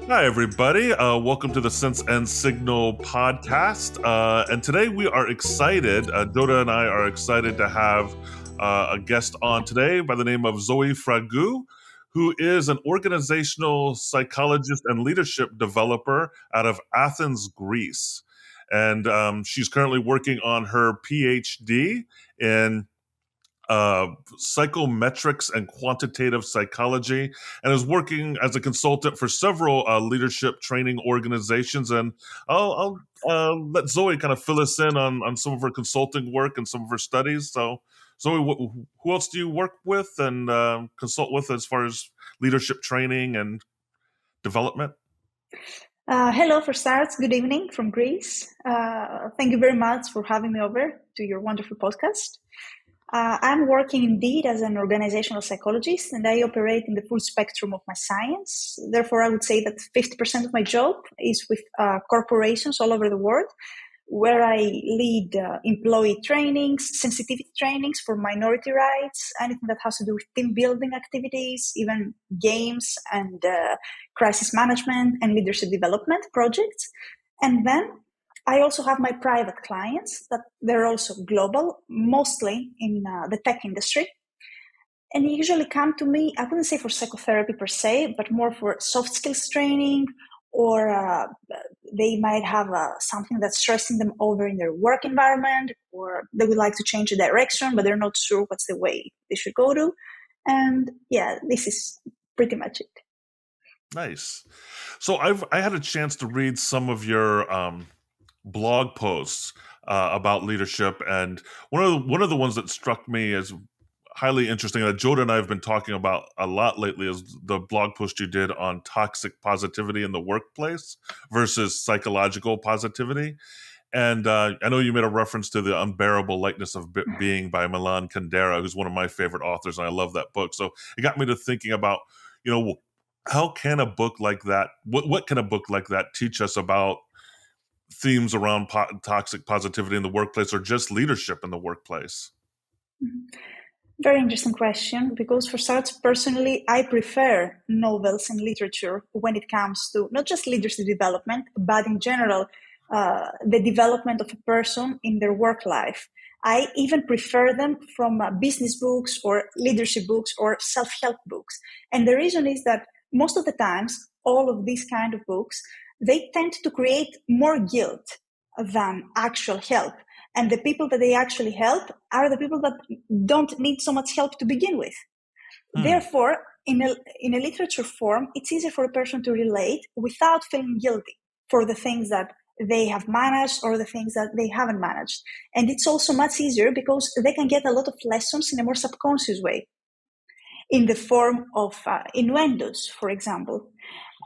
Hi, everybody. Welcome to the Sense and Signal podcast. And today we are excited. Jodah and I are excited to have a guest on today by the name of Zoe Fragou, who is an organizational psychologist and leadership developer out of Athens, Greece. And she's currently working on her PhD in psychometrics and quantitative psychology, and is working as a consultant for several leadership training organizations. And I'll let Zoe kind of fill us in on some of her consulting work and some of her studies. So, Zoe, who else do you work with and consult with as far as leadership training and development? Hello, for starts. Good evening from Greece. Thank you very much for having me over to your wonderful podcast. I'm working indeed as an organizational psychologist, and I operate in the full spectrum of my science. Therefore, I would say that 50% of my job is with corporations all over the world, where I lead employee trainings, sensitivity trainings for minority rights, anything that has to do with team building activities, even games and crisis management and leadership development projects. And then I also have my private clients that they're also global, mostly in the tech industry. And they usually come to me, I wouldn't say for psychotherapy per se, but more for soft skills training, or they might have something that's stressing them over in their work environment, or they would like to change the direction, but they're not sure what's the way they should go to. And yeah, this is pretty much it. Nice. So I had a chance to read some of your blog posts about leadership, and one of the ones that struck me as highly interesting that Jodah and I have been talking about a lot lately is the blog post you did on toxic positivity in the workplace versus psychological positivity. And I know you made a reference to The Unbearable Lightness of Being by Milan Kundera, who's one of my favorite authors, and I love that book. So it got me to thinking about, how can a book like that, what can a book like that teach us about themes around toxic positivity in the workplace or just leadership in the workplace? Very interesting question, because for starts, personally, I prefer novels and literature when it comes to not just leadership development, but in general, the development of a person in their work life. I even prefer them from business books or leadership books or self-help books. And the reason is that most of the times, all of these kind of books, they tend to create more guilt than actual help. And the people that they actually help are the people that don't need so much help to begin with. Therefore, in a literature form, it's easier for a person to relate without feeling guilty for the things that they have managed or the things that they haven't managed. And it's also much easier because they can get a lot of lessons in a more subconscious way, in the form of innuendos, for example.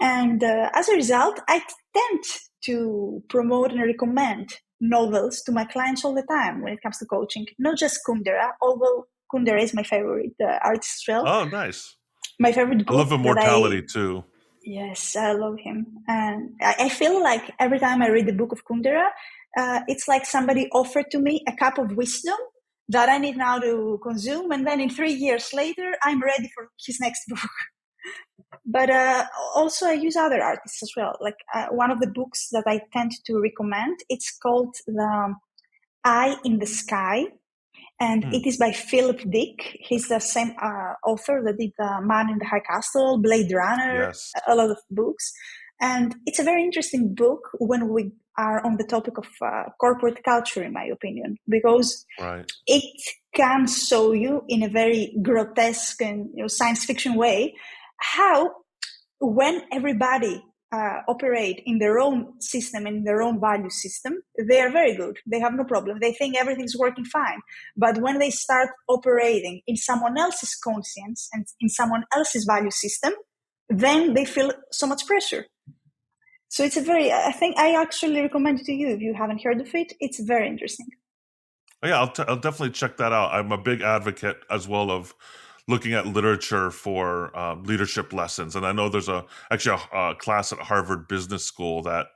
And as a result, I tend to promote and recommend novels to my clients all the time when it comes to coaching, not just Kundera, although Kundera is my favorite artist as well. Oh, nice. My favorite book. I love Immortality too. Yes, I love him. And I feel like every time I read the book of Kundera, it's like somebody offered to me a cup of wisdom that I need now to consume. And then in 3 years later, I'm ready for his next book. But also I use other artists as well. Like one of the books that I tend to recommend, it's called The Eye in the Sky. And it is by Philip Dick. He's the same author that did Man in the High Castle, Blade Runner, yes. A lot of books. And it's a very interesting book when we are on the topic of corporate culture, in my opinion, because it can show you in a very grotesque and science fiction way how when everybody operate in their own system and their own value system, they are very good. They have no problem. They think everything's working fine. But when they start operating in someone else's conscience and in someone else's value system, then they feel so much pressure. So it's I think I actually recommend it to you if you haven't heard of it. It's very interesting. Oh, yeah, I'll definitely check that out. I'm a big advocate as well of looking at literature for leadership lessons, and I know there's actually a class at Harvard Business School that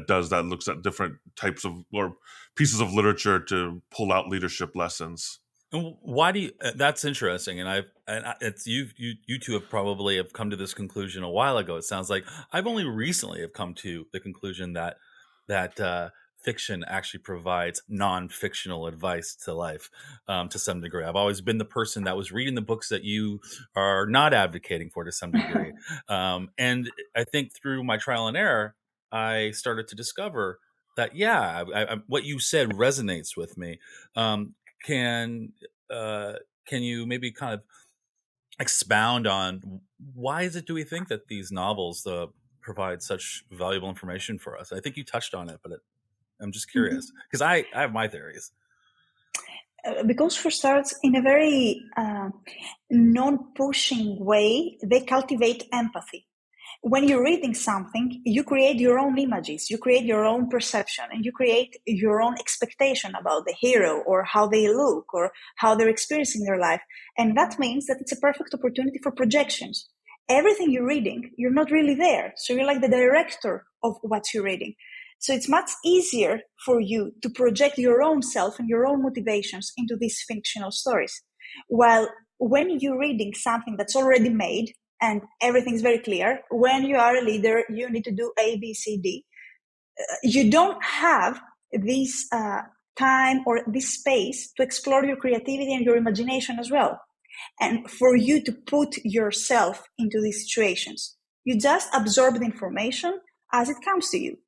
does that, looks at different types of or pieces of literature to pull out leadership lessons. And why do you? That's interesting, and it's you two have probably have come to this conclusion a while ago. It sounds like I've only recently have come to the conclusion that fiction actually provides non-fictional advice to life to some degree. I've always been the person that was reading the books that you are not advocating for to some degree, and I think through my trial and error, I started to discover that what you said resonates with me. Can can you maybe kind of expound on why is it do we think that these novels provide such valuable information for us? I think you touched on it, but I'm just curious because I have my theories. Because for starts, in a very non-pushing way, they cultivate empathy. When you're reading something, you create your own images, you create your own perception, and you create your own expectation about the hero or how they look or how they're experiencing their life. And that means that it's a perfect opportunity for projections. Everything you're reading, you're not really there. So you're like the director of what you're reading. So it's much easier for you to project your own self and your own motivations into these fictional stories. While when you're reading something that's already made, and everything's very clear. When you are a leader, you need to do A, B, C, D. You don't have this time or this space to explore your creativity and your imagination as well. And for you to put yourself into these situations, you just absorb the information as it comes to you.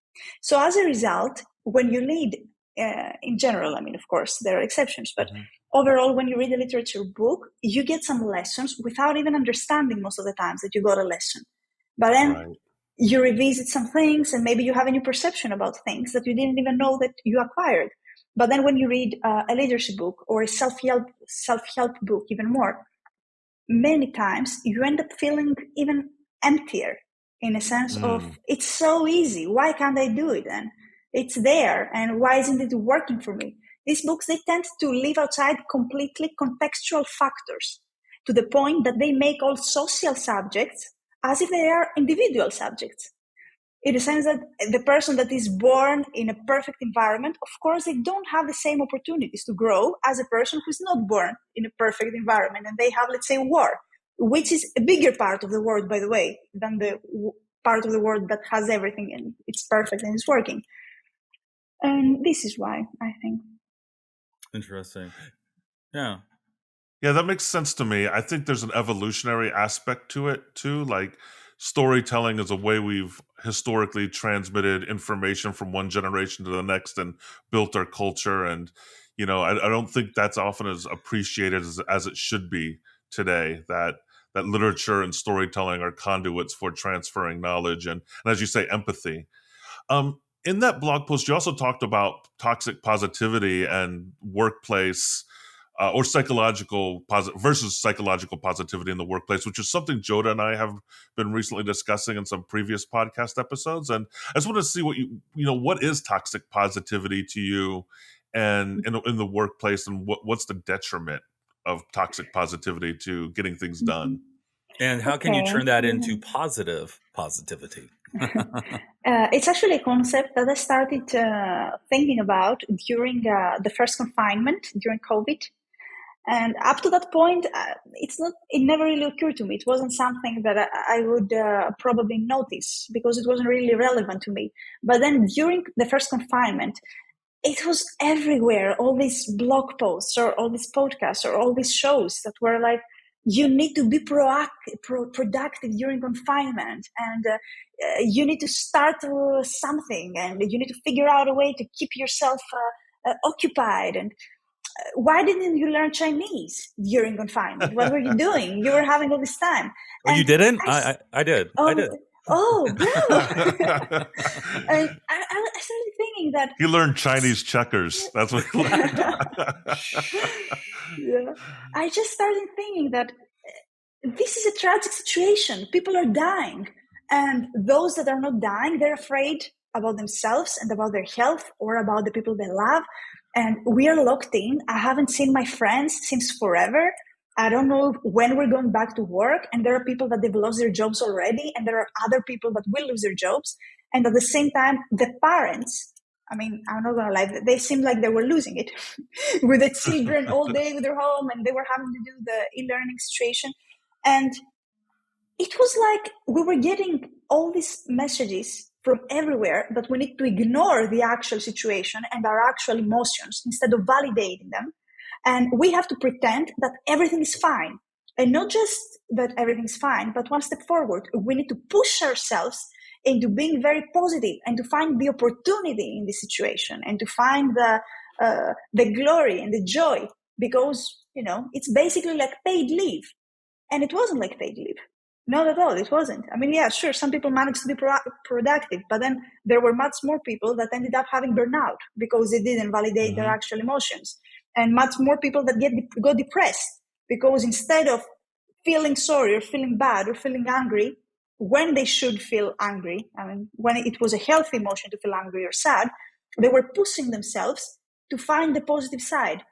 So as a result, when you read, in general, I mean, of course, there are exceptions, but overall, when you read a literature book, you get some lessons without even understanding most of the times that you got a lesson. But then you revisit some things and maybe you have a new perception about things that you didn't even know that you acquired. But then when you read a leadership book or a self-help book even more, many times you end up feeling even emptier in a sense of it's so easy. Why can't I do it then? It's there. And why isn't it working for me? These books, they tend to leave outside completely contextual factors to the point that they make all social subjects as if they are individual subjects. In the sense that the person that is born in a perfect environment, of course, they don't have the same opportunities to grow as a person who's not born in a perfect environment. And they have, let's say, war, which is a bigger part of the world, by the way, than the part of the world that has everything and it's perfect and it's working. And this is why, I think. Interesting. Yeah. Yeah, that makes sense to me. I think there's an evolutionary aspect to it too. Like storytelling is a way we've historically transmitted information from one generation to the next and built our culture. And, I don't think that's often as appreciated as it should be today, that literature and storytelling are conduits for transferring knowledge and as you say, empathy. In that blog post, you also talked about toxic positivity and workplace or versus psychological positivity in the workplace, which is something Jodah and I have been recently discussing in some previous podcast episodes. And I just want to see what is toxic positivity to you and in the workplace, and what's the detriment of toxic positivity to getting things done? And how can you turn that into positive positivity? It's actually a concept that I started thinking about during the first confinement, during COVID. And up to that point, it never really occurred to me. It wasn't something that I would probably notice because it wasn't really relevant to me. But then during the first confinement, it was everywhere, all these blog posts or all these podcasts or all these shows that were like, you need to be productive during confinement, and you need to start something, and you need to figure out a way to keep yourself occupied. And why didn't you learn Chinese during confinement? What were you doing? You were having all this time. Oh, and you didn't? I did. I did. Oh, bravo. And I started thinking that... He learned Chinese checkers. That's what he learned. Yeah. I just started thinking that this is a tragic situation. People are dying. And those that are not dying, they're afraid about themselves and about their health or about the people they love. And we are locked in. I haven't seen my friends since forever. I don't know when we're going back to work. And there are people that they've lost their jobs already. And there are other people that will lose their jobs. And at the same time, the parents I mean, I'm not gonna lie, they seemed like they were losing it with the children all day with their home, and they were having to do the e-learning situation. And it was like we were getting all these messages from everywhere, but we need to ignore the actual situation and our actual emotions instead of validating them. And we have to pretend that everything is fine. And not just that everything's fine, but one step forward. We need to push ourselves into being very positive and to find the opportunity in the situation and to find the glory and the joy, because, it's basically like paid leave. And it wasn't like paid leave. Not at all. It wasn't. I mean, yeah, sure, some people managed to be productive, but then there were much more people that ended up having burnout because they didn't validate their actual emotions. And much more people that got depressed because instead of feeling sorry or feeling bad or feeling angry when they should feel angry, I mean, when it was a healthy emotion to feel angry or sad, they were pushing themselves to find the positive side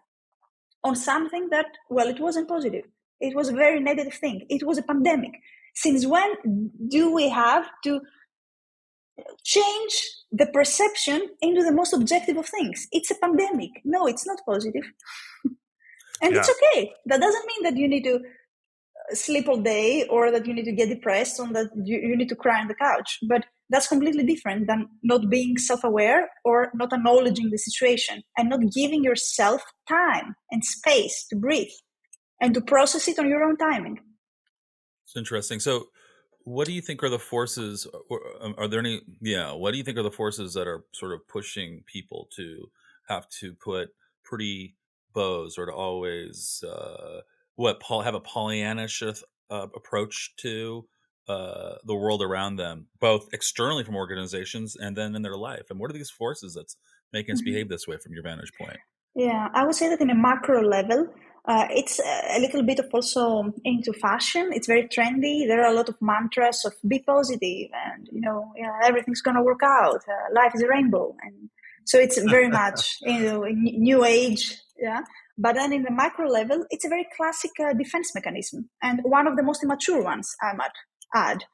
on something that, well, it wasn't positive. It was a very negative thing. It was a pandemic. Since when do we have to change the perception into the most objective of things? It's a pandemic. No, it's not positive. And it's okay. That doesn't mean that you need to sleep all day or that you need to get depressed or that you need to cry on the couch. But that's completely different than not being self-aware or not acknowledging the situation and not giving yourself time and space to breathe and to process it on your own timing. It's interesting. So what do you think are the forces, or are there any, what do you think are the forces that are sort of pushing people to have to put pretty bows or to always, have a Pollyannish approach to the world around them, both externally from organizations and then in their life? And what are these forces that's making us behave this way from your vantage point? Yeah, I would say that in a macro level, it's a little bit of also into fashion. It's very trendy. There are a lot of mantras of be positive and, everything's going to work out. Life is a rainbow. And so it's very much, new age. Yeah. But then in the macro level, it's a very classic defense mechanism and one of the most immature ones, I might add.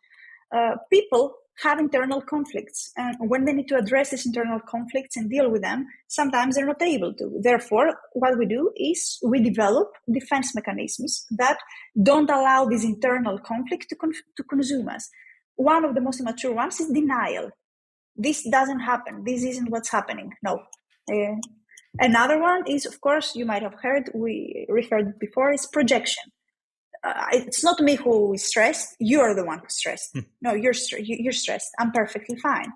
People have internal conflicts, and when they need to address these internal conflicts and deal with them, sometimes they're not able to. Therefore, what we do is we develop defense mechanisms that don't allow this internal conflict to consume us. One of the most immature ones is denial. This doesn't happen. This isn't what's happening. No. Another one is, of course, you might have heard, we referred before, is projection. It's not me who is stressed. You're the one who's stressed. No, you're stressed. I'm perfectly fine.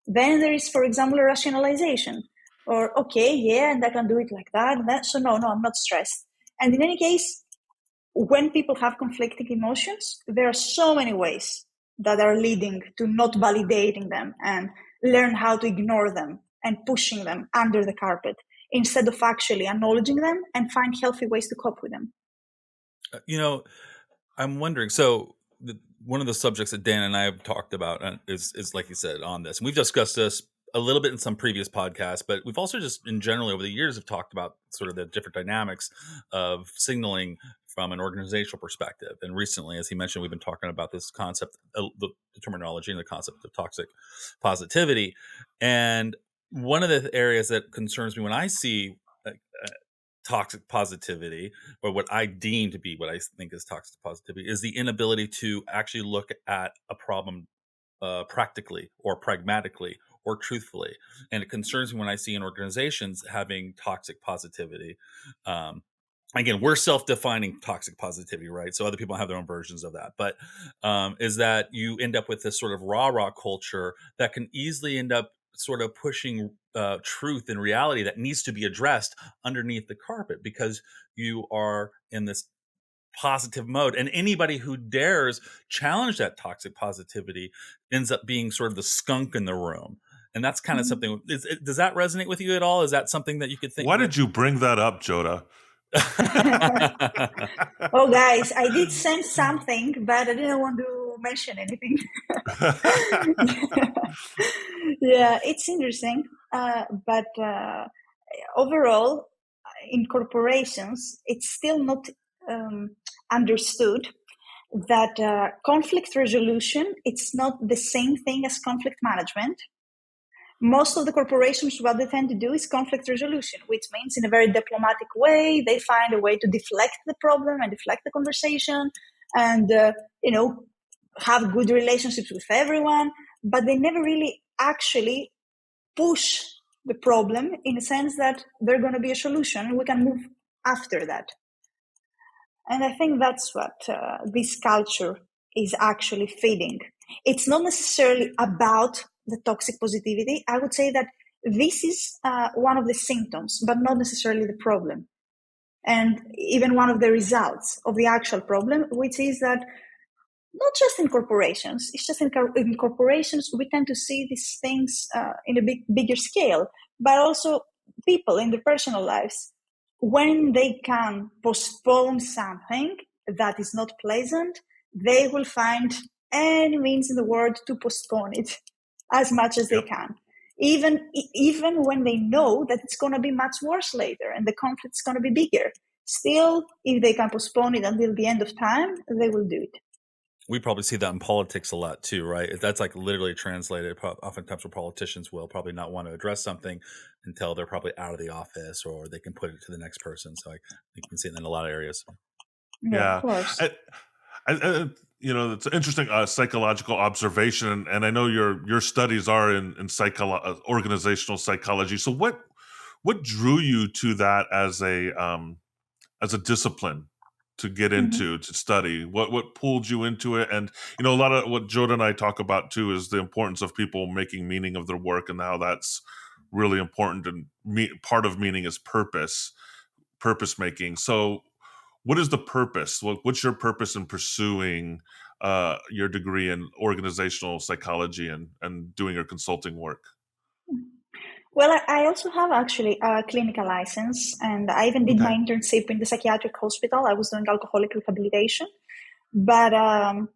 Then there is, for example, rationalization. Or, okay, yeah, and I can do it like that. And that. So no, I'm not stressed. And in any case, when people have conflicting emotions, there are so many ways that are leading to not validating them and learn how to ignore them and pushing them under the carpet instead of actually acknowledging them and find healthy ways to cope with them. I'm wondering, so one of the subjects that Dan and I have talked about is like you said, on this. And we've discussed this a little bit in some previous podcasts, but we've also just in general over the years have talked about sort of the different dynamics of signaling from an organizational perspective. And recently, as he mentioned, we've been talking about this concept, the terminology and the concept of toxic positivity. And one of the areas that concerns me when I see toxic positivity, or what I deem to be what I think is toxic positivity, is the inability to actually look at a problem practically or pragmatically or truthfully. And it concerns me when I see in organizations having toxic positivity. Again, we're self-defining toxic positivity, right? So other people have their own versions of that. But is that you end up with this sort of rah-rah culture that can easily end up sort of pushing truth and reality that needs to be addressed underneath the carpet because you are in this positive mode. And anybody who dares challenge that toxic positivity ends up being sort of the skunk in the room. And that's kind of something. Does that resonate with you at all? Is that something that you could think? Why did you bring that up, Jodah? Oh, guys, I did send something, but I didn't want to mention anything. Yeah, it's interesting. But overall, in corporations, it's still not understood that conflict resolution, it's not the same thing as conflict management. most of the corporations, what they tend to do is conflict resolution, which means in a very diplomatic way, they find a way to deflect the problem and deflect the conversation and, have good relationships with everyone, but they never really actually push the problem in a sense that there's going to be a solution and we can move after that. And I think that's what this culture is actually feeding. It's not necessarily about the toxic positivity. I would say that this is one of the symptoms, but not necessarily the problem. And even one of the results of the actual problem, which is that not just in corporations, it's just in corporations, we tend to see these things in a bigger scale, but also people in their personal lives. When they can postpone something that is not pleasant, they will find any means in the world to postpone it as much as they can. Even when they know that it's going to be much worse later and the conflict is going to be bigger. Still, if they can postpone it until the end of time, they will do it. We probably see that in politics a lot too, right? That's like literally translated. Oftentimes, where politicians will probably not want to address something until they're probably out of the office, or they can put it to the next person. So you can see it in a lot of areas. Yeah, of course. It's an interesting psychological observation, and I know your studies are in organizational psychology. So what drew you to that as a discipline to get into, to study? What pulled you into it? And a lot of what Jodah and I talk about too is the importance of people making meaning of their work and how that's really important. And part of meaning is purpose making. So what is the purpose? What's your purpose in pursuing your degree in organizational psychology and doing your consulting work? Well, I also have actually a clinical license, and I even did my internship in the psychiatric hospital. I was doing alcoholic rehabilitation. But, I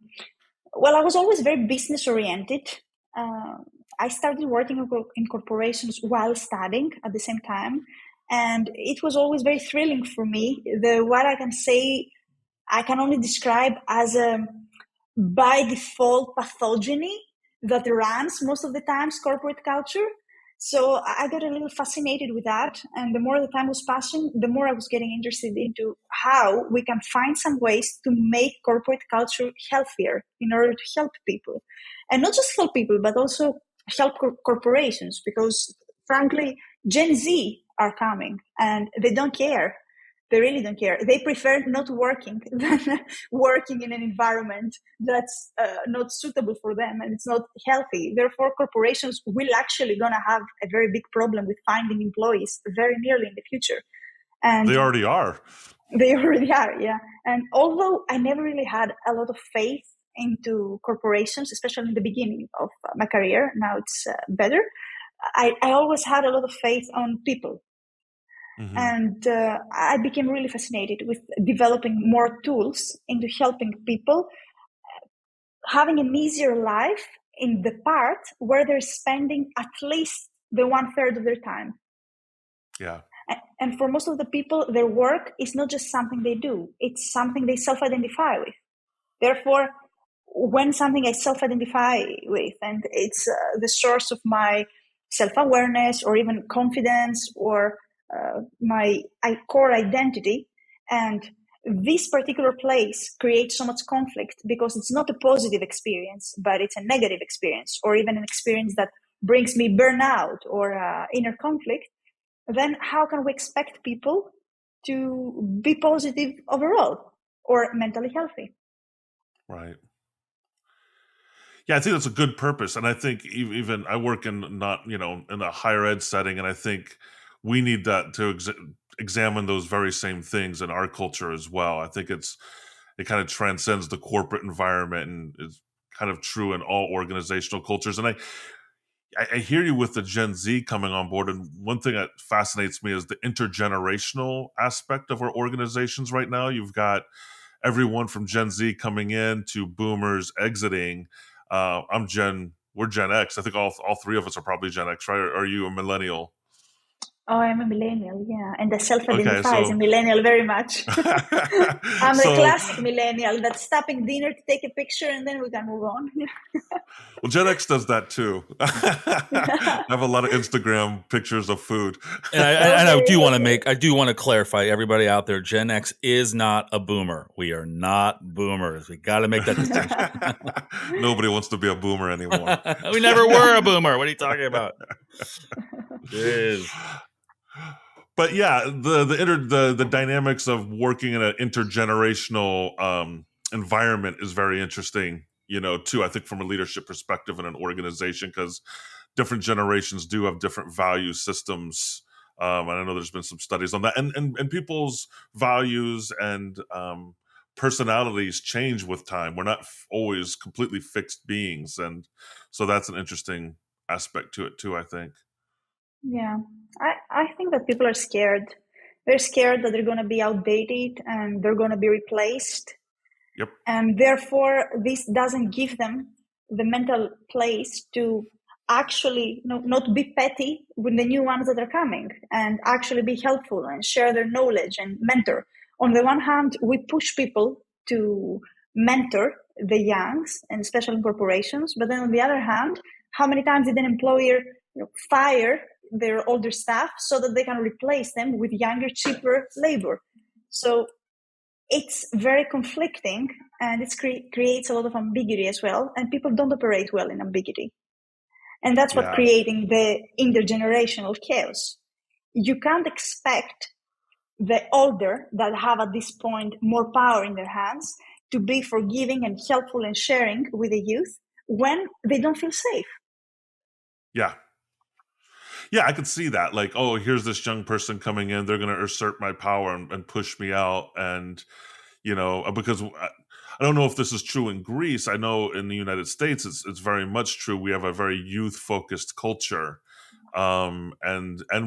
was always very business oriented. I started working in corporations while studying at the same time. And it was always very thrilling for me. What I can say, I can only describe as a by default pathogeny that runs most of the times corporate culture. So I got a little fascinated with that. And the more the time was passing, the more I was getting interested into how we can find some ways to make corporate culture healthier in order to help people. And not just help people, but also help corporations, because frankly, Gen Z are coming and they don't care. They really don't care. They prefer not working than working in an environment that's not suitable for them and it's not healthy. Therefore, corporations will actually going to have a very big problem with finding employees very nearly in the future. And they already are. They already are, yeah. And although I never really had a lot of faith into corporations, especially in the beginning of my career, now it's better, I always had a lot of faith on people. Mm-hmm. And I became really fascinated with developing more tools into helping people having an easier life in the part where they're spending at least the 1/3 of their time. Yeah. And for most of the people, their work is not just something they do. It's something they self-identify with. Therefore, when something I self-identify with, and it's the source of my self-awareness or even confidence or my core identity, and this particular place creates so much conflict because it's not a positive experience, but it's a negative experience, or even an experience that brings me burnout or inner conflict, then how can we expect people to be positive overall or mentally healthy? Right. Yeah, I think that's a good purpose. And I think even I work in in a higher ed setting, and I think we need that to examine those very same things in our culture as well. I think it kind of transcends the corporate environment and is kind of true in all organizational cultures. And I hear you with the Gen Z coming on board. And one thing that fascinates me is the intergenerational aspect of our organizations right now. You've got everyone from Gen Z coming in to boomers exiting. We're Gen X. I think all three of us are probably Gen X, right? Or are you a millennial? Oh, I'm a millennial, yeah. And I self-identify as a so millennial very much. I'm the so classic millennial that's stopping dinner to take a picture and then we can move on. well, Gen X does that too. I have a lot of Instagram pictures of food. And I Okay, do want to okay. I do want to clarify, everybody out there, Gen X is not a boomer. We are not boomers. We got to make that distinction. Nobody wants to be a boomer anymore. We never were a boomer. What are you talking about? Jeez. But yeah, the dynamics of working in an intergenerational environment is very interesting, too. I think from a leadership perspective in an organization, because different generations do have different value systems. And I know there's been some studies on that, and people's values and personalities change with time. We're not always completely fixed beings, and so that's an interesting aspect to it too, I think. Yeah, I think that people are scared. They're scared that they're going to be outdated and they're going to be replaced. Yep. And therefore, this doesn't give them the mental place to actually not be petty with the new ones that are coming and actually be helpful and share their knowledge and mentor. On the one hand, we push people to mentor the youngs, and especially in corporations. But then on the other hand, how many times did an employer fire their older staff so that they can replace them with younger, cheaper labor? So it's very conflicting, and it creates a lot of ambiguity as well, and people don't operate well in ambiguity. And that's what creating the intergenerational chaos. You can't expect the older that have at this point more power in their hands to be forgiving and helpful and sharing with the youth when they don't feel safe. Yeah. Yeah, I could see that. Like, oh, here's this young person coming in. They're going to usurp my power and push me out. And, because I don't know if this is true in Greece. I know in the United States, it's very much true. We have a very youth-focused culture. And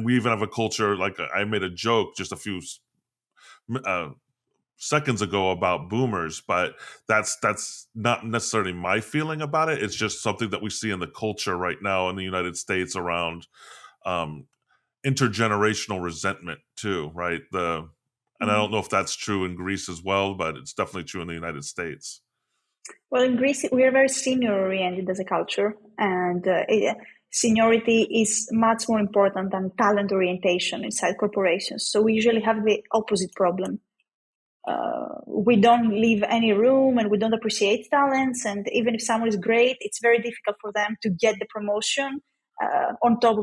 we even have a culture, like I made a joke just a few seconds ago about boomers, but that's not necessarily my feeling about it. It's just something that we see in the culture right now in the United States around intergenerational resentment too, right? And I don't know if that's true in Greece as well, but it's definitely true in the United States. Well, in Greece, we are very senior-oriented as a culture, and seniority is much more important than talent orientation inside corporations. So we usually have the opposite problem. We don't leave any room, and we don't appreciate talents. And even if someone is great, it's very difficult for them to get the promotion on top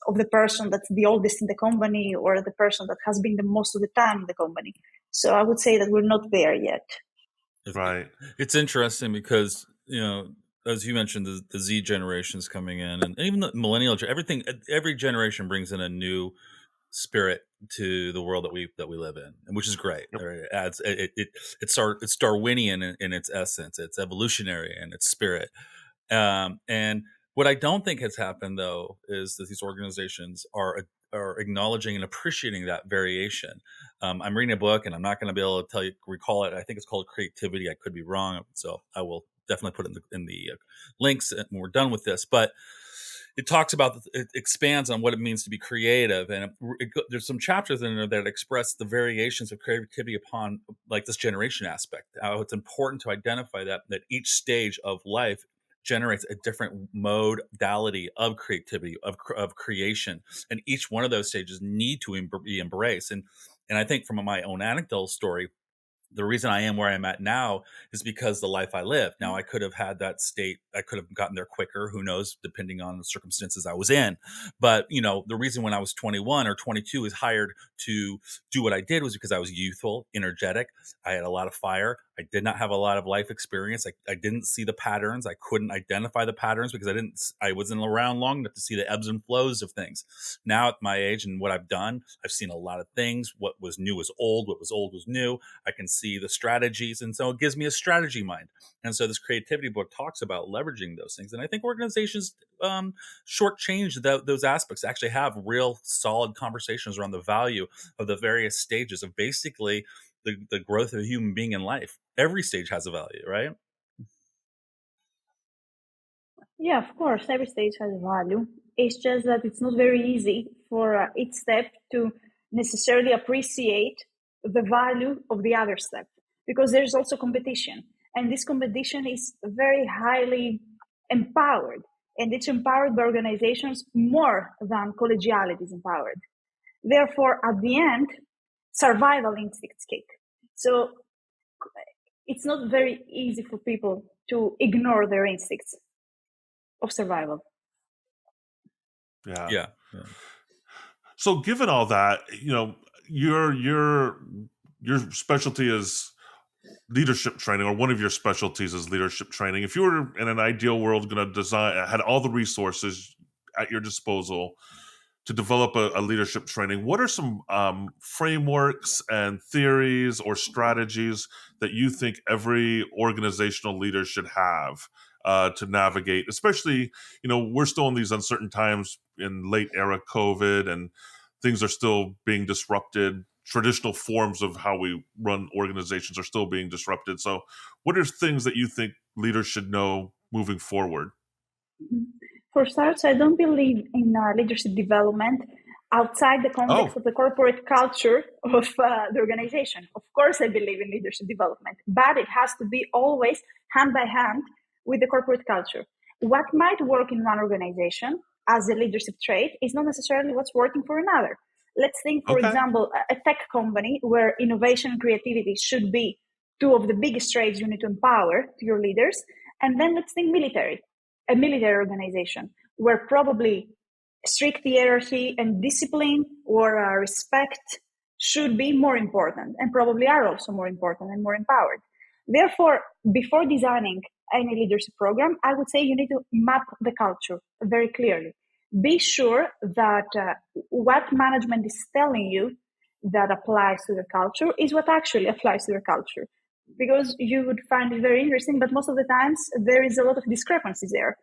of the person that's the oldest in the company, or the person that has been the most of the time in the company. So I would say that we're not there yet. Right. It's interesting because, as you mentioned, the Z generation's coming in, and even the millennial, every generation brings in a new spirit to the world that we live in, and which is great. Yep. It adds it's Darwinian in its essence. It's evolutionary in its spirit. And what I don't think has happened though is that these organizations are acknowledging and appreciating that variation. I'm reading a book, and I'm not going to be able to recall it. I think it's called Creativity. I could be wrong, so I will definitely put it in the links when we're done with this. But it talks about, it expands on what it means to be creative, and there's some chapters in there that express the variations of creativity upon like this generation aspect. How it's important to identify that each stage of life generates a different modality of creativity, of creation, and each one of those stages need to be embraced. And I think from my own anecdotal story, the reason I am where I'm at now is because the life I lived. Now, I could have had that state. I could have gotten there quicker. Who knows, depending on the circumstances I was in. But, the reason when I was 21 or 22 was hired to do what I did was because I was youthful, energetic. I had a lot of fire. I did not have a lot of life experience. I didn't see the patterns. I couldn't identify the patterns because I wasn't around long enough to see the ebbs and flows of things. Now at my age and what I've done, I've seen a lot of things. What was new was old. What was old was new. I can see the strategies. And so it gives me a strategy mind. And so this creativity book talks about leveraging those things. And I think organizations shortchange those aspects, actually have real solid conversations around the value of the various stages of basically the growth of a human being in life. Every stage has a value, right? Yeah, of course, every stage has a value. It's just that it's not very easy for each step to necessarily appreciate the value of the other step, because there's also competition. And this competition is very highly empowered, and it's empowered by organizations more than collegiality is empowered. Therefore, at the end, survival instincts kick. So it's not very easy for people to ignore their instincts of survival. Yeah. So given all that, your specialty is leadership training, or one of your specialties is leadership training. If you were in an ideal world going to had all the resources at your disposal to develop a leadership training, what are some frameworks and theories or strategies that you think every organizational leader should have to navigate? Especially, we're still in these uncertain times in late era COVID, and things are still being disrupted. Traditional forms of how we run organizations are still being disrupted. So what are things that you think leaders should know moving forward? For starters, I don't believe in leadership development outside the context of the corporate culture of the organization. Of course, I believe in leadership development, but it has to be always hand by hand with the corporate culture. What might work in one organization as a leadership trait is not necessarily what's working for another. Let's think, for example, a tech company where innovation and creativity should be two of the biggest traits you need to empower to your leaders. And then let's think a military organization where probably strict hierarchy and discipline or respect should be more important, and probably are also more important and more empowered. Therefore, before designing any leadership program, I would say you need to map the culture very clearly. Be sure that what management is telling you that applies to the culture is what actually applies to your culture. Because you would find it very interesting, but most of the times there is a lot of discrepancies there.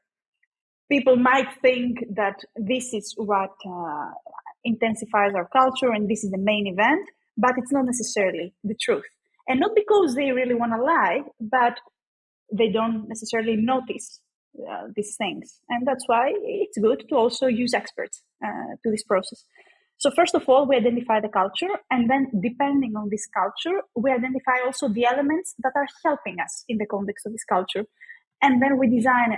People might think that this is what intensifies our culture and this is the main event, but it's not necessarily the truth. And not because they really want to lie, but they don't necessarily notice these things. And that's why it's good to also use experts to this process. So first of all, we identify the culture, and then depending on this culture, we identify also the elements that are helping us in the context of this culture. And then we design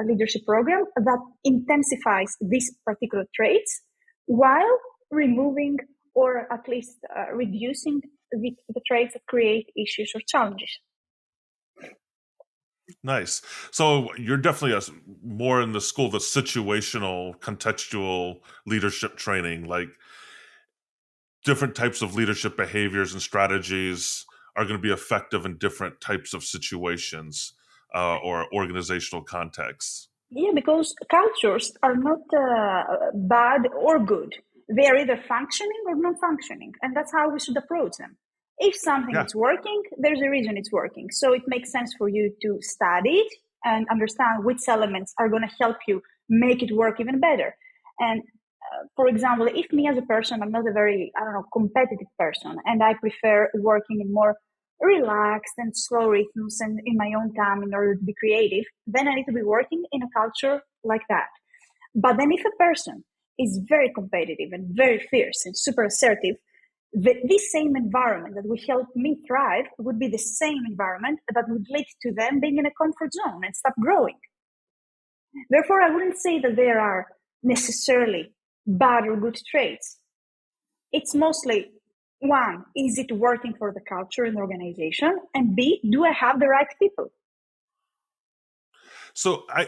a leadership program that intensifies these particular traits while removing or at least reducing the traits that create issues or challenges. Nice. So you're definitely more in the school of the situational, contextual leadership training, like different types of leadership behaviors and strategies are going to be effective in different types of situations or organizational contexts. Yeah, because cultures are not bad or good. They are either functioning or non-functioning, and that's how we should approach them. If something is working, there's a reason it's working. So it makes sense for you to study it and understand which elements are going to help you make it work even better. And for example, if me as a person, I'm not a very, competitive person, and I prefer working in more relaxed and slow rhythms and in my own time in order to be creative, then I need to be working in a culture like that. But then if a person is very competitive and very fierce and super assertive, this same environment that would help me thrive would be the same environment that would lead to them being in a comfort zone and stop growing. Therefore, I wouldn't say that there are necessarily bad or good traits. It's mostly, one, is it working for the culture and the organization? And B, do I have the right people? So I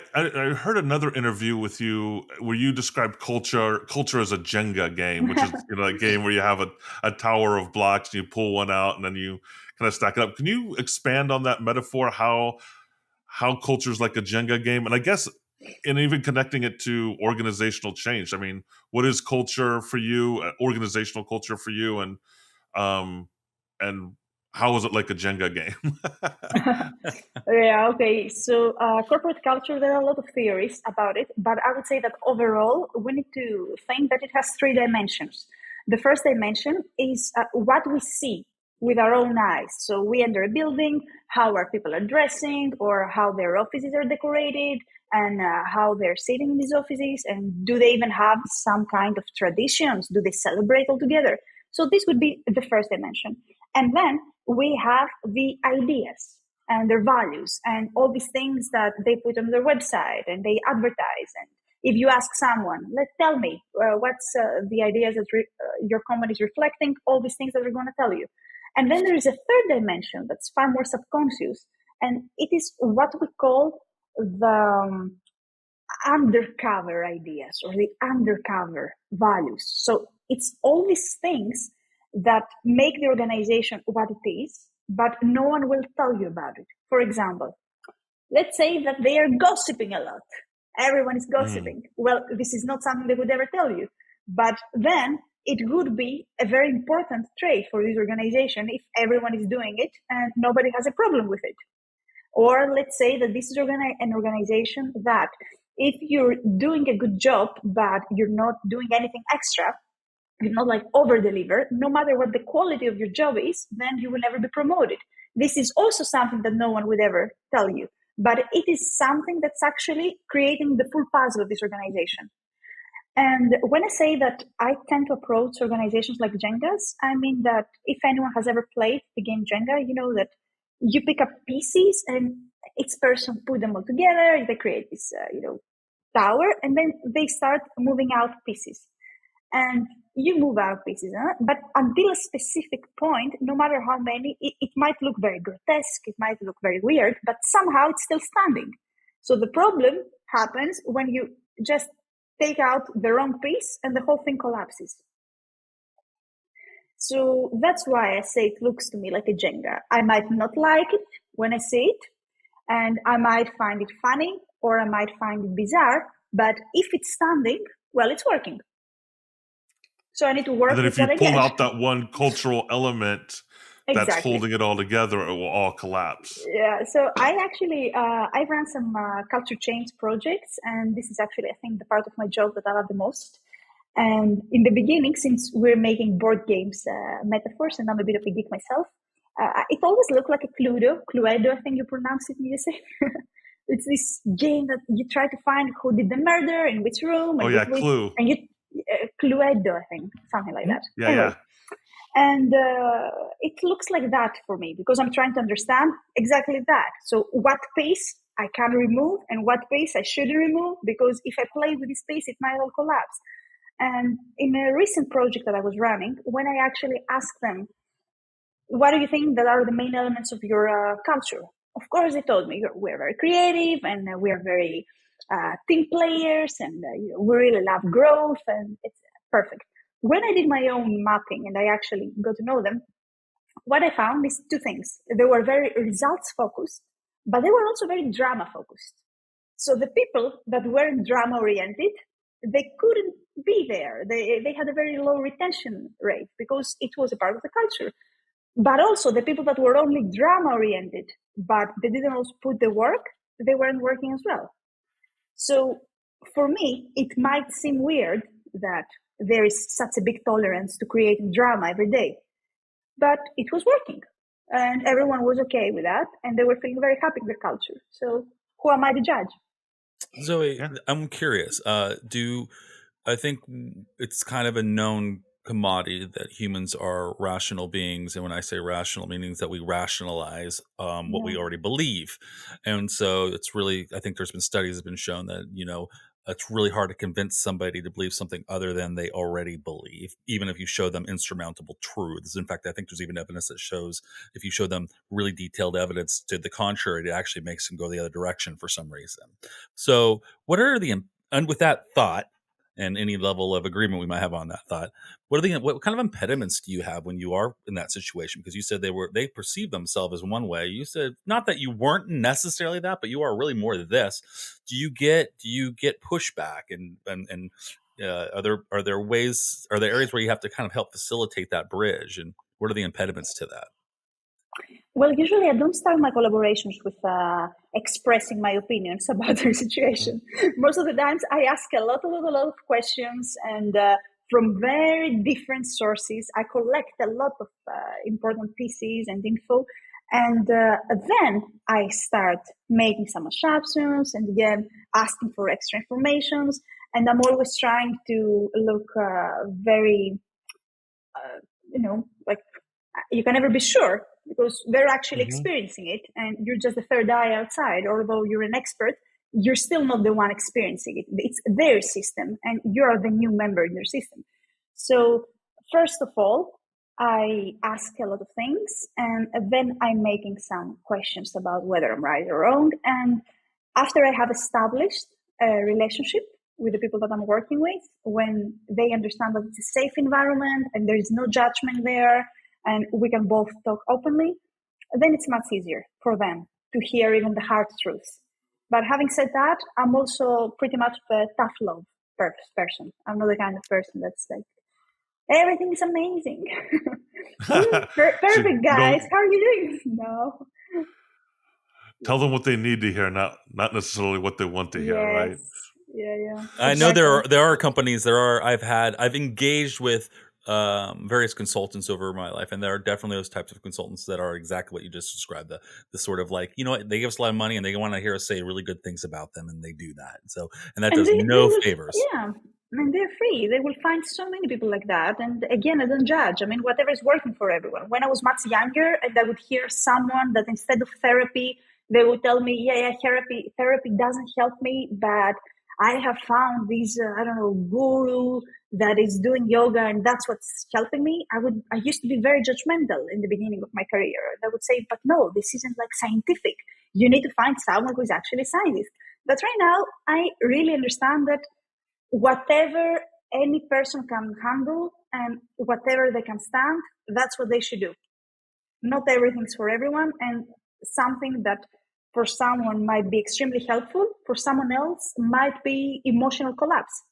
heard another interview with you where you described culture as a Jenga game, which is a game where you have a tower of blocks and you pull one out and then you kind of stack it up. Can you expand on that metaphor? How culture is like a Jenga game, and I guess, and even connecting it to organizational change. I mean, what is culture for you? Organizational culture for you, and how is it like a Jenga game? Yeah, okay. So corporate culture, there are a lot of theories about it, but I would say that overall, we need to think that it has three dimensions. The first dimension is what we see with our own eyes. So we enter a building, how our people are dressing, or how their offices are decorated, and how they're sitting in these offices, and do they even have some kind of traditions? Do they celebrate all together? So this would be the first dimension. And then we have the ideas and their values and all these things that they put on their website and they advertise. And if you ask someone, tell me what's the ideas that your company is reflecting, all these things that they're going to tell you. And then there is a third dimension that's far more subconscious, and it is what we call the undercover ideas or the undercover values. So it's all these things that make the organization what it is, but no one will tell you about it. For example, let's say that they are gossiping a lot. Everyone is gossiping. Well, this is not something they would ever tell you, but then it would be a very important trait for this organization if everyone is doing it and nobody has a problem with it. Or let's say that this is an organization that if you're doing a good job, but you're not doing anything extra, you're not like over-deliver, no matter what the quality of your job is, then you will never be promoted. This is also something that no one would ever tell you, but it is something that's actually creating the full puzzle of this organization. And when I say that I tend to approach organizations like Jengas, I mean that if anyone has ever played the game Jenga, you know that you pick up pieces and each person put them all together, they create this, tower, and then they start moving out pieces. And you move out pieces, but until a specific point, no matter how many, it might look very grotesque, it might look very weird, but somehow it's still standing. So the problem happens when you just take out the wrong piece and the whole thing collapses. So that's why I say it looks to me like a Jenga. I might not like it when I see it, and I might find it funny, or I might find it bizarre, but if it's standing, well, it's working. So I need to work and then with if you that pull again. out that one cultural element that's Exactly. holding it all together, it will all collapse. Yeah, so I actually, I ran some culture change projects, and this is actually, I think, the part of my job that I love the most. And in the beginning, since we're making board games metaphors, and I'm a bit of a geek myself, it always looked like a Cluedo, I think you pronounce it in USA. It's this game that you try to find who did the murder, in which room. And Clue. And you, Cluedo, I think, something like that. Yeah, anyway, yeah. And it looks like that for me, because I'm trying to understand exactly that. So what piece I can remove and what piece I shouldn't remove, because if I play with this piece, it might all collapse. And in a recent project that I was running, when I actually asked them, what do you think that are the main elements of your culture? Of course, they told me we're very creative and we're very team players, and we really love growth, and it's perfect. When I did my own mapping and I actually got to know them, what I found is two things. They were very results focused, but they were also very drama focused. So the people that weren't drama oriented, they couldn't be there. They had a very low retention rate because it was a part of the culture. But also the people that were only drama oriented, but they didn't also put the work, they weren't working as well. So for me, it might seem weird that there is such a big tolerance to creating drama every day, but it was working and everyone was okay with that, and they were feeling very happy with their culture. So who am I to judge? Zoe, Yeah. I'm curious. I think it's kind of a known commodity that humans are rational beings, and when I say rational, meaning that we rationalize what we already believe, and so it's really, I think there's been studies that have been shown that it's really hard to convince somebody to believe something other than they already believe, even if you show them insurmountable truths. In fact, I think there's even evidence that shows if you show them really detailed evidence to the contrary, it actually makes them go the other direction for some reason. So what are and with that thought, and any level of agreement we might have on that thought, what kind of impediments do you have when you are in that situation? Because you said they perceive themselves as one way. You said not that you weren't necessarily that, but you are really more this. Do you get pushback, and are there areas where you have to kind of help facilitate that bridge, and what are the impediments to that? Well, usually I don't start my collaborations with expressing my opinions about their situation. Most of the times I ask a lot of questions, and from very different sources. I collect a lot of important pieces and info. And then I start making some assumptions and again asking for extra informations. And I'm always trying to look very, like you can never be sure because they're actually experiencing it and you're just the third eye outside. Although you're an expert, you're still not the one experiencing it. It's their system and you're the new member in their system. So first of all, I ask a lot of things and then I'm making some questions about whether I'm right or wrong. And after I have established a relationship with the people that I'm working with, when they understand that it's a safe environment and there is no judgment there and we can both talk openly, then it's much easier for them to hear even the hard truths. But having said that, I'm also pretty much a tough love person. I'm not the kind of person that's like, everything is amazing. Perfect, guys. How are you doing? No. Tell them what they need to hear, not necessarily what they want to hear, right? Yeah. I know there are companies. I've engaged with various consultants over my life, and there are definitely those types of consultants that are exactly what you just described. The sort of like, they give us a lot of money and they want to hear us say really good things about them, and they do that. And that does no favors. Yeah. And they're free. They will find so many people like that. And again, I don't judge. I mean, whatever is working for everyone. When I was much younger and I would hear someone that instead of therapy, they would tell me, therapy doesn't help me, but I have found this, guru that is doing yoga and that's what's helping me. I used to be very judgmental in the beginning of my career. I would say, but no, this isn't like scientific. You need to find someone who is actually a scientist. But right now, I really understand that whatever any person can handle and whatever they can stand, that's what they should do. Not everything's for everyone, and something that for someone might be extremely helpful, for someone else might be emotional collapse.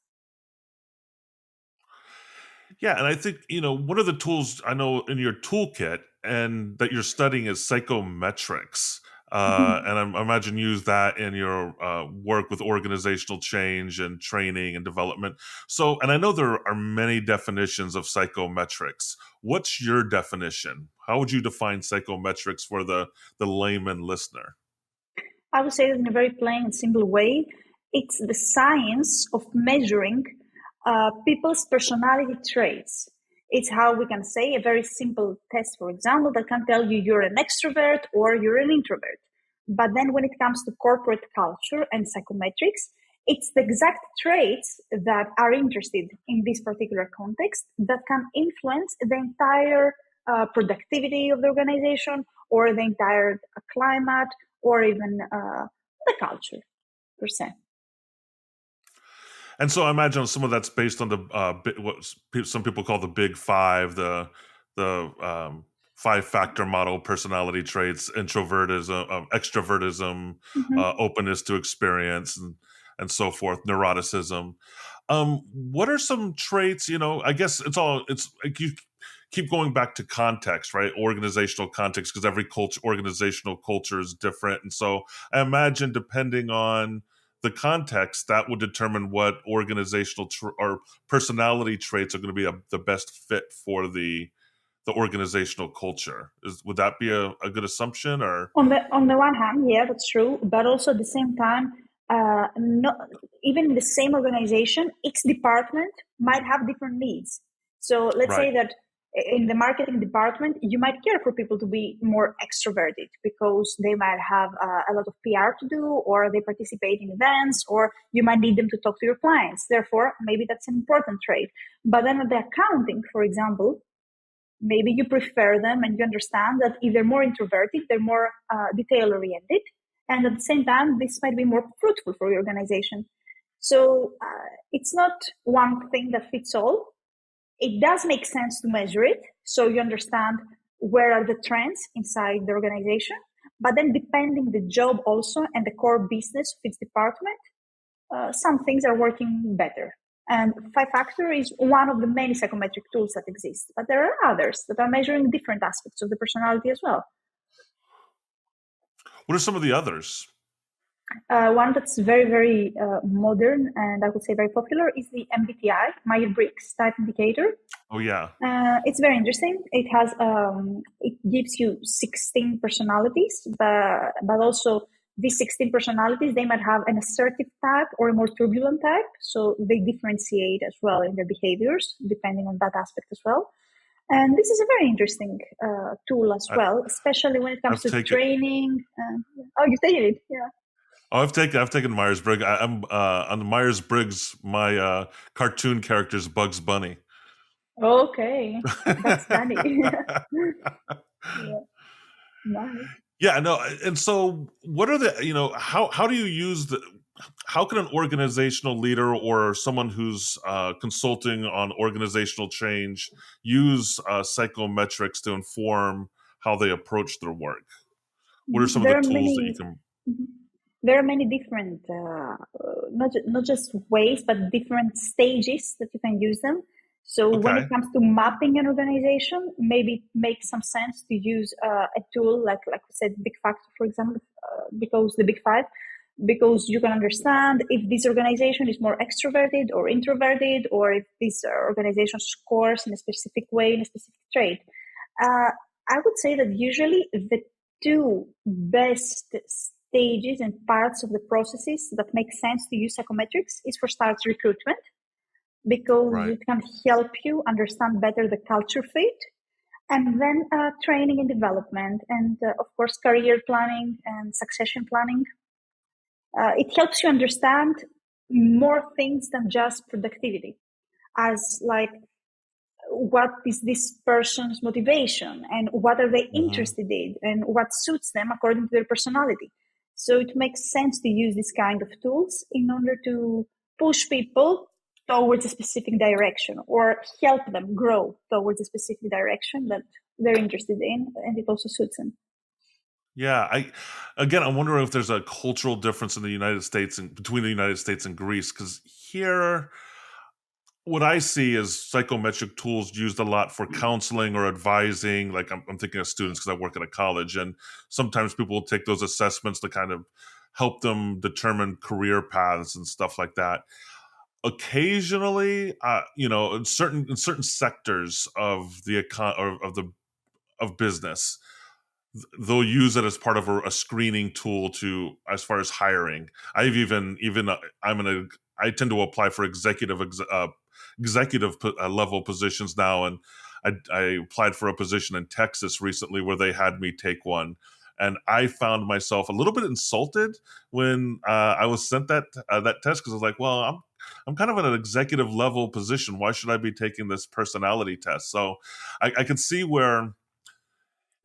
Yeah, and I think, one of the tools I know in your toolkit and that you're studying is psychometrics. And I imagine you use that in your work with organizational change and training and development. So, and I know there are many definitions of psychometrics. What's your definition? How would you define psychometrics for the layman listener? I would say that in a very plain and simple way, it's the science of measuring people's personality traits. It's how we can say a very simple test, for example, that can tell you you're an extrovert or you're an introvert. But then when it comes to corporate culture and psychometrics, it's the exact traits that are interested in this particular context that can influence the entire productivity of the organization or the entire climate or even the culture per se. And so I imagine some of that's based on the what some people call the Big Five, the 5-factor model, personality traits, introvertism, extrovertism, openness to experience, and so forth, neuroticism. What are some traits? I guess it's like you keep going back to context, right? Organizational context, because every organizational culture is different, and so I imagine depending on the context, that would determine what organizational or personality traits are going to be the best fit for the organizational culture. Would that be a good assumption? Or on the one hand, yeah, that's true. But also at the same time, even in the same organization, each department might have different needs. So let's say that in the marketing department, you might care for people to be more extroverted because they might have a lot of PR to do, or they participate in events, or you might need them to talk to your clients. Therefore, maybe that's an important trait. But then at the accounting, for example, maybe you prefer them and you understand that if they're more introverted, they're more detail-oriented. And at the same time, this might be more fruitful for your organization. So it's not one thing that fits all. It does make sense to measure it, so you understand where are the trends inside the organization. But then depending the job also and the core business of its department, some things are working better. And 5-factor is one of the many psychometric tools that exist. But there are others that are measuring different aspects of the personality as well. What are some of the others? One that's very, very modern and I would say very popular is the MBTI, Myers-Briggs Type Indicator. Oh yeah. It's very interesting. It gives you 16 personalities, but also these 16 personalities, they might have an assertive type or a more turbulent type. So they differentiate as well in their behaviors, depending on that aspect as well. And this is a very interesting tool as well, especially when it comes to training. Oh, you've taken it, yeah. Oh, I've taken Myers-Briggs. I'm on the Myers-Briggs. My cartoon character is Bugs Bunny. Okay, that's funny. Yeah. Nice. Yeah, no, and so what are the how do you use how can an organizational leader or someone who's consulting on organizational change use psychometrics to inform how they approach their work? What are some of the tools that you can? There are many different, not just ways, but different stages that you can use them. So when it comes to mapping an organization, maybe it makes some sense to use a tool like we said, Big Factor, for example, because the Big Five, because you can understand if this organization is more extroverted or introverted, or if this organization scores in a specific way, in a specific trait. I would say that usually the two best stages and parts of the processes that make sense to use psychometrics is for starts recruitment, because it can help you understand better the culture fit, and then training and development, and of course career planning and succession planning. It helps you understand more things than just productivity, as like what is this person's motivation and what are they interested in and what suits them according to their personality. So it makes sense to use this kind of tools in order to push people towards a specific direction or help them grow towards a specific direction that they're interested in, and it also suits them. Yeah, I'm wondering if there's a cultural difference in the United States and between the United States and Greece, because here what I see is psychometric tools used a lot for counseling or advising. Like I'm thinking of students because I work at a college, and sometimes people will take those assessments to kind of help them determine career paths and stuff like that. Occasionally, in certain sectors of the of business, they'll use it as part of a screening tool to as far as hiring. I tend to apply for executive level positions now, and I applied for a position in Texas recently where they had me take one, and I found myself a little bit insulted when I was sent that test, because I was like, well, I'm kind of at an executive level position. Why should I be taking this personality test? So I can see where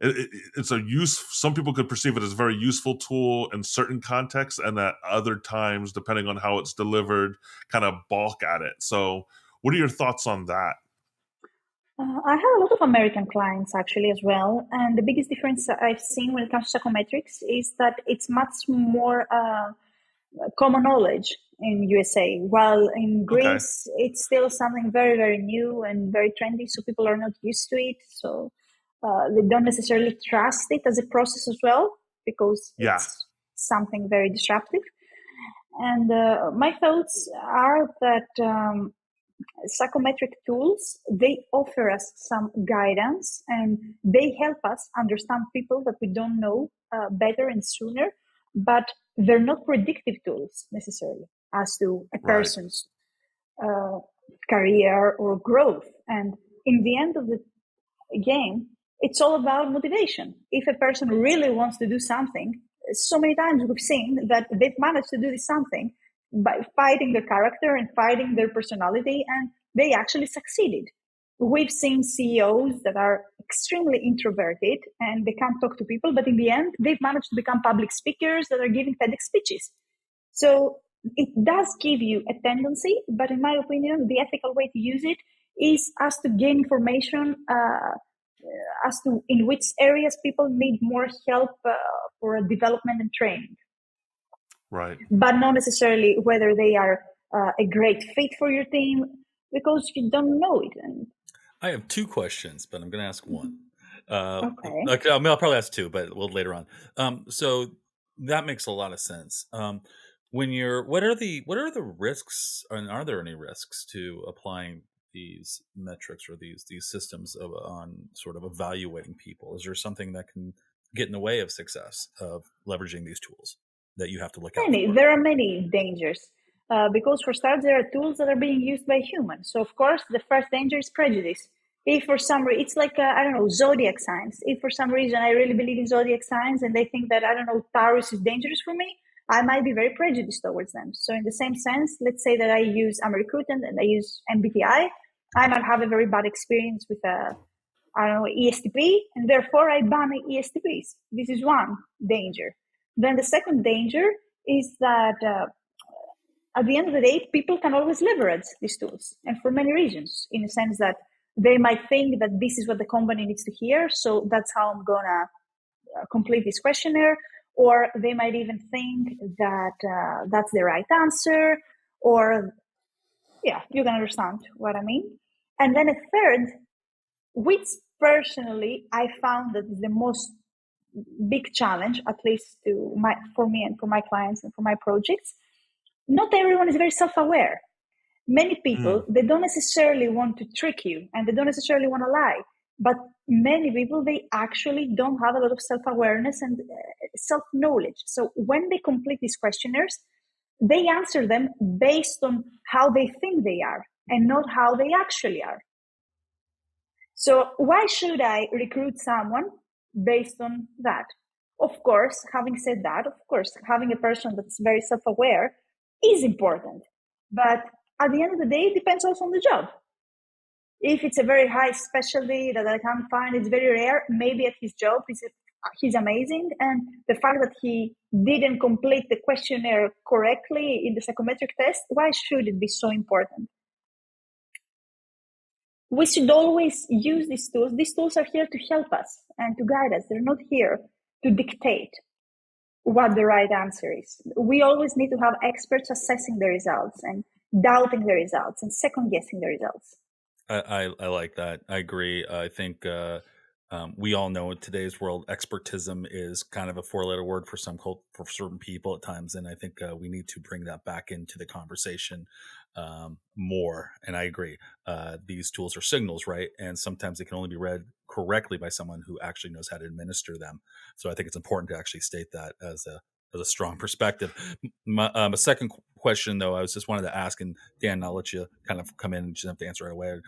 it's a some people could perceive it as a very useful tool in certain contexts, and at other times, depending on how it's delivered, kind of balk at it. So what are your thoughts on that? I have a lot of American clients actually as well, and the biggest difference I've seen when it comes to psychometrics is that it's much more common knowledge in USA, while in Greece it's still something very, very new and very trendy, so people are not used to it. So they don't necessarily trust it as a process as well, because it's something very disruptive. And my thoughts are that psychometric tools, they offer us some guidance and they help us understand people that we don't know better and sooner, but they're not predictive tools necessarily as to a person's career or growth. And in the end of the game, it's all about motivation. If a person really wants to do something, so many times we've seen that they've managed to do this something by fighting their character and fighting their personality, and they actually succeeded. We've seen CEOs that are extremely introverted and they can't talk to people, but in the end, they've managed to become public speakers that are giving TEDx speeches. So it does give you a tendency, but in my opinion, the ethical way to use it is as to gain information as to in which areas people need more help for development and training. Right. But not necessarily whether they are a great fit for your team, because you don't know it. And I have two questions, but I'm going to ask one. Okay. I'll probably ask two, but a little later on. So That makes a lot of sense. When you're, what are the risks, and are there any risks to applying these metrics or these systems on sort of evaluating people? Is there something that can get in the way of success of leveraging these tools that you have to look out Many, for? there are many dangers. Because for starters, there are tools that are being used by humans. So of course, the first danger is prejudice. If for some reason, it's like, I don't know, zodiac signs. If for some reason I really believe in zodiac signs and they think that, I don't know, Taurus is dangerous for me, I might be very prejudiced towards them. So in the same sense, let's say that I'm a recruitant and I use MBTI. I might have a very bad experience with I don't know, ESTP, and therefore I ban ESTPs. This is one danger. Then the second danger is that at the end of the day, people can always leverage these tools, and for many reasons, in the sense that they might think that this is what the company needs to hear, so that's how I'm going to complete this questionnaire, or they might even think that that's the right answer, or, yeah, you can understand what I mean. And then a third, which personally I found that is the most big challenge, at least for me and for my clients and for my projects. Not everyone is very self-aware. Many people, they don't necessarily want to trick you and they don't necessarily want to lie, but many people, they actually don't have a lot of self-awareness and self-knowledge. So when they complete these questionnaires, they answer them based on how they think they are and not how they actually are. So why should I recruit someone based on that? Of course, having said that, of course, having a person that's very self-aware is important. But at the end of the day, it depends also on the job. If it's a very high specialty that I can't find, it's very rare, maybe at his job, he's amazing. And the fact that he didn't complete the questionnaire correctly in the psychometric test, why should it be so important? We should always use these tools. These tools are here to help us and to guide us. They're not here to dictate what the right answer is. We always need to have experts assessing the results and doubting the results and second guessing the results. I like that. I agree. I think we all know in today's world, expertism is kind of a four-letter word for for certain people at times, and I think we need to bring that back into the conversation more. And I agree. These tools are signals, right? And sometimes they can only be read correctly by someone who actually knows how to administer them. So I think it's important to actually state that as a strong perspective. A second question, though, I was just wanted to ask, and Dan, I'll let you kind of come in and just have to answer right away.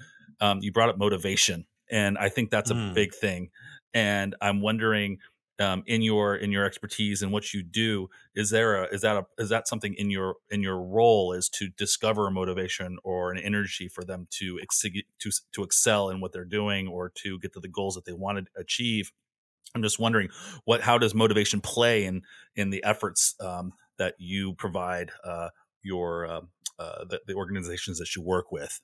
You brought up motivation, and I think that's a big thing. And I'm wondering, in your expertise and what you do, is that something in your role is to discover motivation or an energy for them to excel in what they're doing or to get to the goals that they want to achieve? I'm just wondering how does motivation play in the efforts that you provide the organizations that you work with?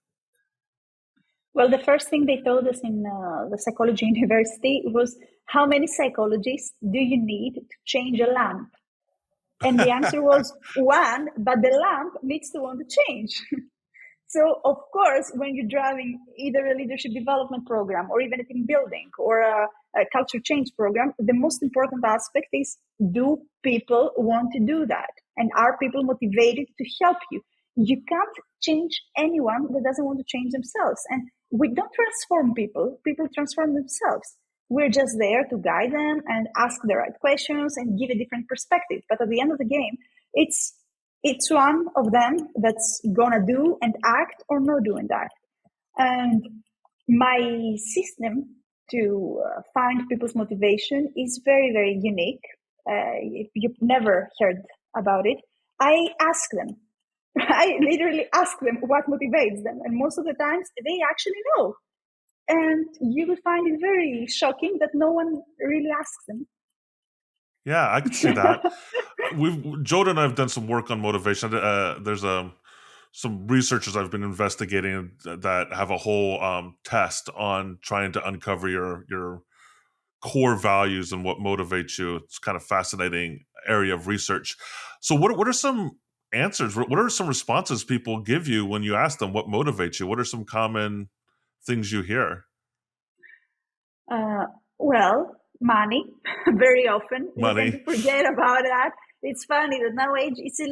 Well, the first thing they told us in the psychology university was, how many psychologists do you need to change a lamp? And the answer was one, but the lamp needs to want to change. So, of course, when you're driving either a leadership development program or even a team building or a culture change program, the most important aspect is, do people want to do that? And are people motivated to help you? You can't change anyone that doesn't want to change themselves. And we don't transform people, people transform themselves. We're just there to guide them and ask the right questions and give a different perspective. But at the end of the game, it's one of them that's gonna do and act or not do and act. And my system to find people's motivation is very, very unique. If you've never heard about it, I ask them. I literally ask them what motivates them. And most of the times they actually know. And you will find it very shocking that no one really asks them. Yeah, I could see that. Jodah and I have done some work on motivation. There's some researchers I've been investigating that have a whole test on trying to uncover your core values and what motivates you. It's kind of fascinating area of research. So what are some answers? What are some responses people give you when you ask them what motivates you? What are some common things you hear? Well, money. Very often we tend to Money. forget about that. It's funny that nowadays it's a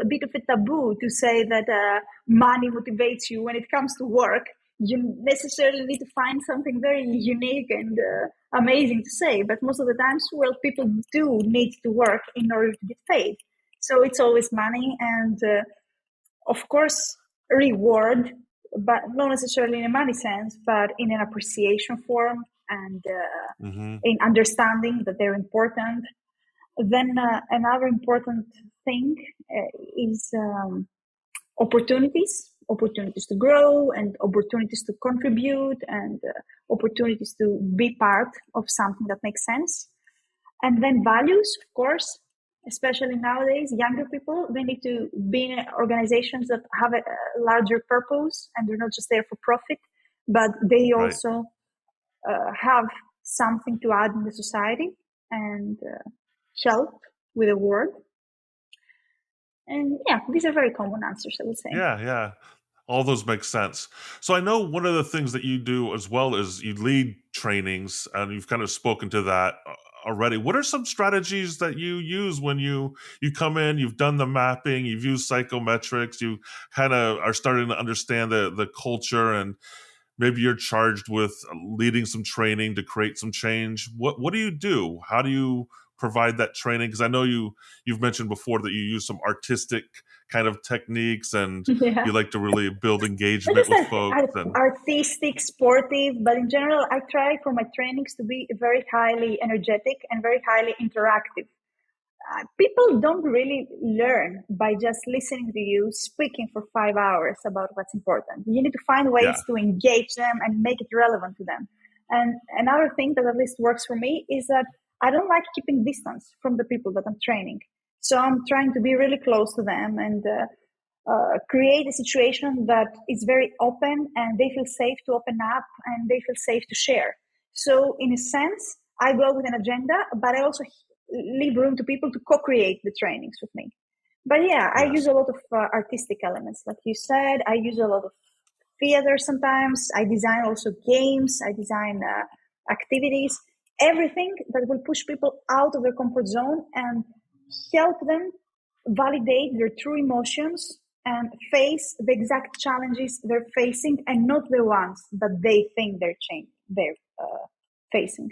bit of a taboo to say that money motivates you when it comes to work. You necessarily need to find something very unique and amazing to say, but most of the times, well, people do need to work in order to get paid. So it's always money and, of course, reward, but not necessarily in a money sense, but in an appreciation form and Hmm. in understanding that they're important. Then another important thing is opportunities to grow and opportunities to contribute and opportunities to be part of something that makes sense. And then values, of course, especially nowadays, younger people, they need to be in organizations that have a larger purpose and they're not just there for profit, but they Right. also have something to add in the society and help with the world. And yeah, these are very common answers, I would say. Yeah. All those make sense. So I know one of the things that you do as well is you lead trainings, and you've kind of spoken to that already. What are some strategies that you use when you come in, you've done the mapping, you've used psychometrics, you kind of are starting to understand the culture, and maybe you're charged with leading some training to create some change. What do you do? How do you provide that training? Because I know you've mentioned before that you use some artistic kind of techniques, and Yeah. you like to really build Not engagement just with folks. And artistic, sportive, but in general, I try for my trainings to be very highly energetic and very highly interactive. People don't really learn by just listening to you speaking for 5 hours about what's important. You need to find yeah, ways to engage them and make it relevant to them. And another thing that at least works for me is that I don't like keeping distance from the people that I'm training. So I'm trying to be really close to them and create a situation that is very open and they feel safe to open up and they feel safe to share. So in a sense, I go with an agenda, but I also leave room to people to co-create the trainings with me. But yeah, I use yes. a lot of artistic elements, like you said. I use a lot of theater sometimes. I design also games. I design activities, everything that will push people out of their comfort zone and help them validate their true emotions and face the exact challenges they're facing and not the ones that they think they're facing.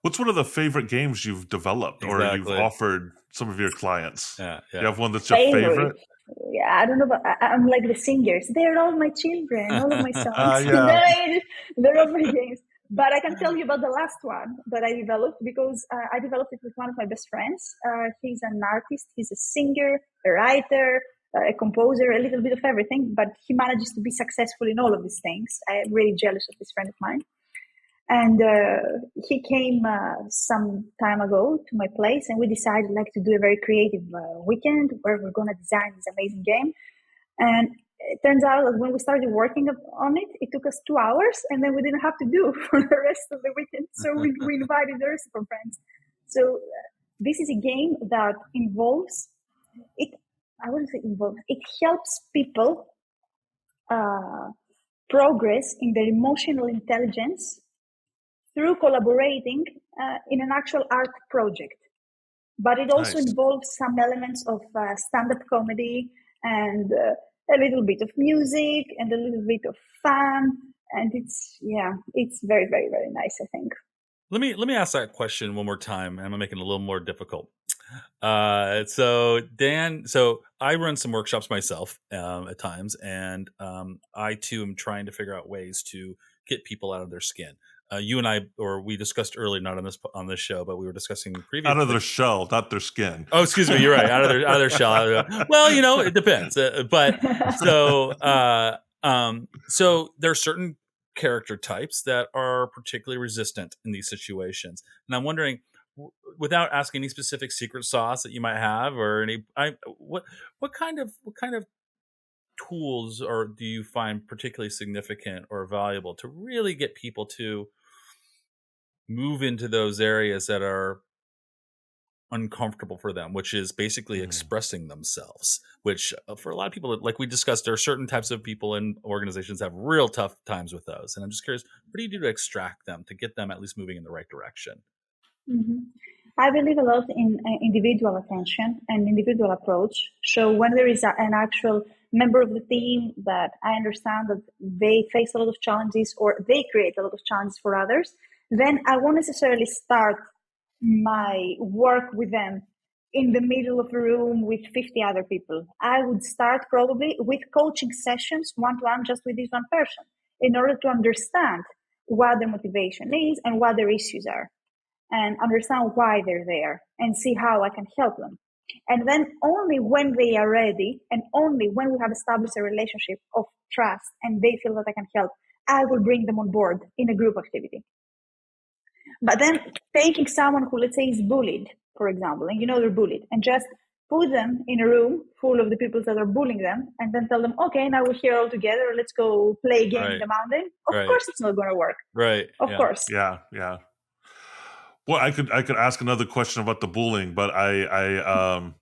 What's one of the favorite games you've developed or you've Exactly. offered some of your clients? Yeah. Do you have one that's your Favorite. favorite? Yeah, I don't know, but I'm like the singers. They're all my children, all of my sons. Yeah. They're all my games. But I can tell you about the last one that I developed because I developed it with one of my best friends. He's an artist, he's a singer, a writer, a composer, a little bit of everything, but he manages to be successful in all of these things. I'm really jealous of this friend of mine. And he came some time ago to my place, and we decided like to do a very creative weekend where we're going to design this amazing game. And it turns out that when we started working on it, it took us 2 hours, and then we didn't have to do for the rest of the weekend. So we invited the rest of our friends. So this is a game that involves it. I wouldn't say involves. It helps people progress in their emotional intelligence through collaborating in an actual art project. But it also Nice. involves some elements of stand-up comedy and a little bit of music and a little bit of fun. And it's very, very, very nice, I think. Let me ask that question one more time. I'm making it a little more difficult. So Dan, so I run some workshops myself at times, and I too am trying to figure out ways to get people out of their skin. You and I, or we discussed earlier, not on this show, but we were discussing Out of previously. their shell, not their skin. Oh, excuse me, you're right. Out of their shell. Well, it depends. But so there are certain character types that are particularly resistant in these situations, and I'm wondering, without asking any specific secret sauce that you might have, or what kind of tools or do you find particularly significant or valuable to really get people to move into those areas that are uncomfortable for them, which is basically expressing themselves, which for a lot of people, like we discussed, there are certain types of people in organizations that have real tough times with those. And I'm just curious, what do you do to extract them, to get them at least moving in the right direction? I believe a lot in individual attention and individual approach. So when there is an actual member of the team that I understand that they face a lot of challenges or they create a lot of challenges for others, then I won't necessarily start my work with them in the middle of a room with 50 other people. I would start probably with coaching sessions one-to-one just with this one person in order to understand what their motivation is and what their issues are, and understand why they're there and see how I can help them. And then only when they are ready and only when we have established a relationship of trust and they feel that I can help, I will bring them on board in a group activity. But then taking someone who, let's say, is bullied, for example, and they're bullied, and just put them in a room full of the people that are bullying them and then tell them, okay, now we're here all together, let's go play a game in the mountain. Of course it's not going to work. Right. Of course. Yeah. Well, I could ask another question about the bullying, but I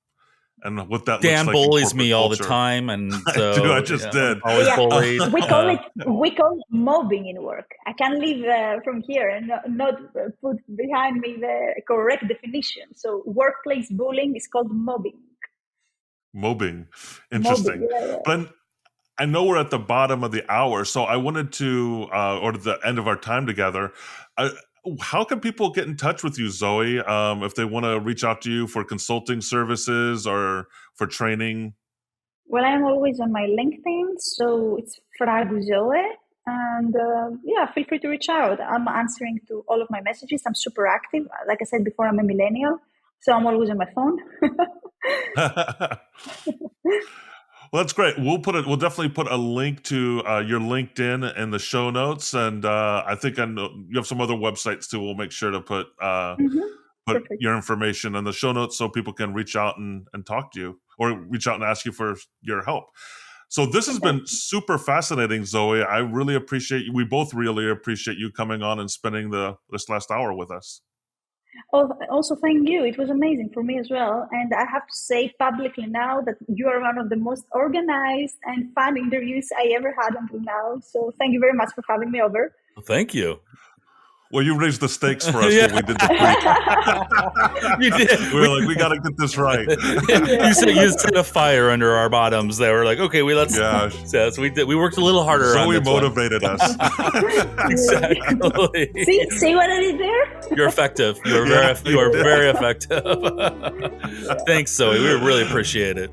and what that Dan looks like bullies me all culture. the time, and so I just did. Always bullied. We call it mobbing in work. I can leave from here and not put behind me the correct definition. So workplace bullying is called mobbing. Mobbing, interesting. Mobbing, yeah. But I know we're at the bottom of the hour, so I wanted to, or to the end of our time together. How can people get in touch with you, Zoe, if they want to reach out to you for consulting services or for training? Well, I'm always on my LinkedIn, so it's Fragou Zoe. And feel free to reach out. I'm answering to all of my messages. I'm super active. Like I said before, I'm a millennial, so I'm always on my phone. Well, that's great. We'll definitely put a link to your LinkedIn in the show notes, and I think I know you have some other websites too. We'll make sure to put your information in the show notes so people can reach out and talk to you, or reach out and ask you for your help. So this has been super fascinating, Zoe. I really appreciate you. We both really appreciate you coming on and spending this last hour with us. Also, thank you. It was amazing for me as well. And I have to say publicly now that you are one of the most organized and fun interviews I ever had until now. So thank you very much for having me over. Well, thank you. Well, you raised the stakes for us when we did the pre. You did. We were like, we got to get this right. You set a fire under our bottoms. They were like, okay, so we did. We worked a little harder. Zoe on this motivated one. us. Exactly. See what I did there? You're effective. You are very effective. Thanks, Zoe. We really appreciate it.